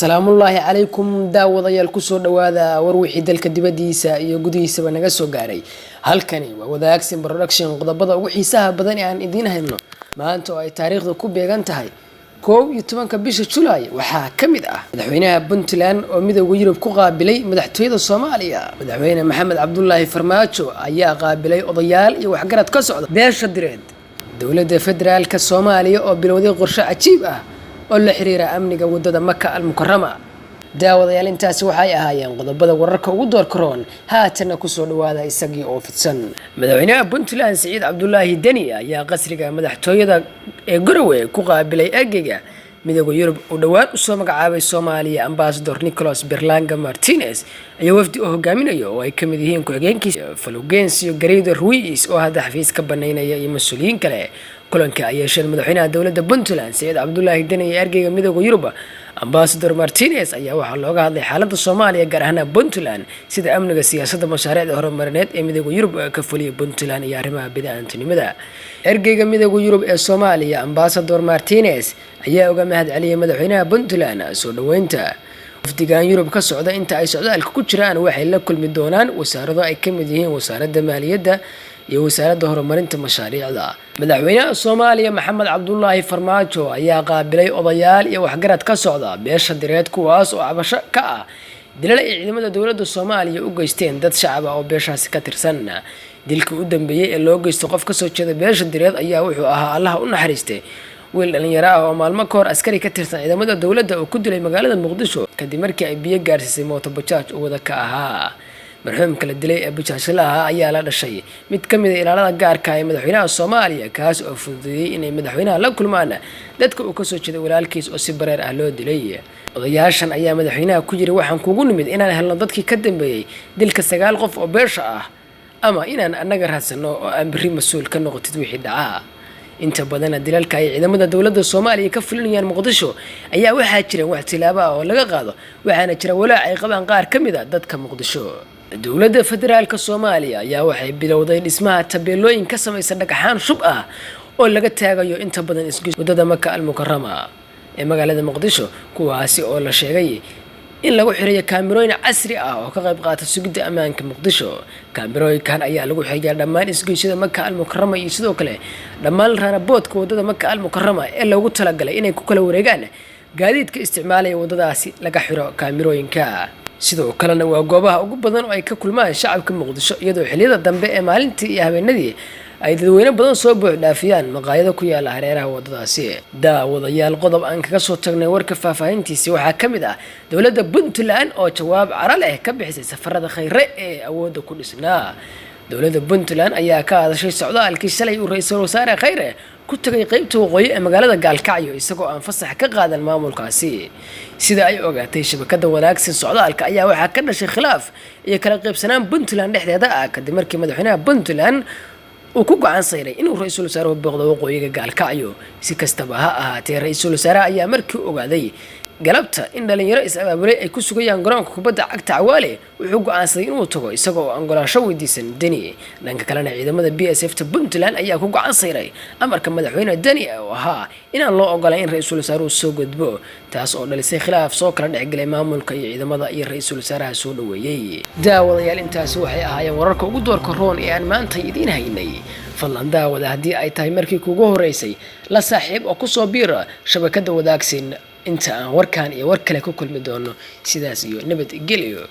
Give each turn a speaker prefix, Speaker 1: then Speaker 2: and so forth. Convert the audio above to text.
Speaker 1: salaamullaahi calaykum daawadayaal kusoo dhawaada warwixii dalka dibadiisa iyo gudihiisaba naga soo gaaray. Halkani waa Wadaagsin Production. Qodobada ugu xiisaha badan ee aan idiin hayno maanta oo ay taariikhdu ku beegan tahay 11 bisha July waxaa kamid ah madaxweynaha Puntland oo midowga Yurub ku qaabilay madaxtooyada Soomaaliya. Madaxweyne Maxamed Cabdullaahi Farmaajo ayaa qaabilay odayaal iyo waxgarad ka socda beesha direed. Dowladda Federaalka Soomaaliya oo bilowday qorshe cajiib ah oo la xiriira amniga wadada Maka al-Mukarrama. daawadayaal intaasi waxay ahaayeen qodobada wararka ugu doorka roon. haatana ku soo dhawaada isagii oo fidsan. Madaxweynaha Puntland Siciid Cabdullaahi Deni ayaa qasriga madaxtooyada ee Garowe ku qaabilay ergeyga midowga Yurub oo dhawaan u soo magacaabay Soomaaliya Ambassador Nicholas Berlanga Martinez ayaa wafdi u hogaaminayo oo ay kamid yihiin ku-xigeenkiisa Fulgencio Garrido Ruiz oo hadda xafiis ka banaynaya iyo mas'uuliyiin kale. kulanka ay yeesheen madaxweynaha dowladda Puntland Siciid Cabdullaahi Deni iyo ergeyga midowga Yurub Ambassador Martinez ayaa waxaa looga hadlay xaaladda Soomaaliya gaar ahaan Puntland sida amniga, siyaasadda, mashaariicda horumarineed ee midowga Yurub ka fuliya Puntland iyo arrimaha bini'aadantinimada. ergeyga midowga Yurub ee Soomaaliya Ambassador Martinez ayaa uga mahadceliyay madaxweynaha Puntland soo dhaweynta. wafdigan Yurub ka socda inta ay socdaalka ku jiraan waxay la kulmi doonaan wasaarado ay kamid yihiin wasaaradda maaliyadda iyo wasaaradda horumarinta mashaariicda. madaxweynaha Soomaaliya Maxamed Cabdullaahi Farmaajo ayaa qaabilay odayaal iyo waxgarad ka socda beesha direed kuwaas oo cabasho ka ah dilal ay ciidamada dowladda Soomaaliya u geysteen dad shacab ah oo beeshaasi ka tirsan. dilka u dambeeyay ee loo geysto qof ka soo jeeda beesha direed ayaa wuxuu ahaa Allah u naxariistay wiil dhalinyaro ah oo maalmo ka hor askari ka tirsan ciidamada dowladda oo ku dilay magaalada Muqdisho kadib markii ay biyo gaarsiisay mooto bajaaj oo wada ka ahaa. marxuumka la dilay ee bajaajlaha ayaa la dhashay mid ka mid ah ilaalada gaarka ah ee madaxweynaha Soomaaliya kaas oo fududeeyay inay madaxweynaha la kulmaan dadka uu ka soo jeeday walaalkiis oo si bareer ah loo dilay. odayaashan ayaa madaxweynaha ku yiri waxaan kugu nimid inaan helno dadkii ka dambeeyay dilka 9 qof oo beesha ah ama inaan anaga raadsano oo aan bari mas'uul ka noqotid wixii dhacaa. inta badan dilalka ay ciidamada dowladda Soomaaliya ka fulinayaan Muqdisho ayaa waxaa jira wax tilaabo ah oo laga qaado waxaana jira walaac ay qabaan qaar ka mid ah dadka Muqdisho. dowladda Federaalka Soomaaliya ayaa waxay bilowday dhismaha tabeelooyin ka samaysan dhagaxaan shub ah oo laga taagayo inta badan isgoys wadada Maka al-Mukarrama ee magaalada Muqdisho kuwaasi oo la sheegay in lagu xiriyo kaamirooyin casri ah oo ka qayb qaata sugidda ammaanka Muqdisho. kaamirooyinkan ayaa lagu xiriyaa dhammaan isgoysyada Maka al-Mukarrama iyo sidoo kale dhammaan raanaboodka wadada Maka al-Mukarrama ee loogu talagalay inay ku kala wareegaan gaadiidka isticmaalaya wadadaasi laga xiro kaamirooyinka. sidoo kalena waa goobaha ugu badan oo ay ka kulmaan shacabka Muqdisho iyadoo xilliyada dambe ee maalintii iyo habeenadii ay dadweyne badan soo buux dhaafiyaan maqaayado ku yaala hareeraha wadadaasi. daawadayaal qodob aan kaga soo tagnay warka faahfaahintiisa waxaa kamid ah dowladda Puntland oo jawaab cara leh ka bixisay safarada khayre ee awoodda ku dhisnaa. dowladda Puntland ayaa ka hadashay socdaalkii shalay uu ra'iisul wasaare Khayre ku tagay qaybta waqooyi ee magaalada Gaalkacyo isagoo aan fasax ka qaadan maamulkaasi. sida ay ogaatay shabakada Wadaagsin socdaalka ayaa waxaa ka dhashay khilaaf iyo kala qaybsanaan Puntland dhexdeeda ah kadib markii madaxweynaha Puntland uu ku go'aan saaray inuu ra'iisul wasaaruhu booqdo waqooyiga Gaalkacyo. si kastaba ha ahaatee ra'iisul wasaaraha ayaa markii ogaaday galabta in dhalinyaro is-abaabulay ay ku sugayaan garoonka kubadda cagta Cawaale wuxuu go'aansaday inuu tago isagoo angolaasho weydiisan Deni. dhanka kalena ciidamada BSF ta Puntland ayaa ku go'aan saaray amarka madaxweyne Deni oo ahaa inaan loo ogolayn in ra'iisul wasaaruhu soo gudbo taas oo dhalisay khilaaf soo kala dhexgalay maamulka iyo ciidamada iyo ra'iisul wasaaraha soo dhaweeyay. daawadayaal intaasi waxay ahaayeen wararka ugu doorka roon ee aan maanta idiin haynay. fadlan daawada haddii ay tahay markii kugu horeysay la saaxiib oo ku soo biira shabakada Wadaagsin inta aan warkan iyo war kale ku kulmi doono sidaas iyo nabadgelyo.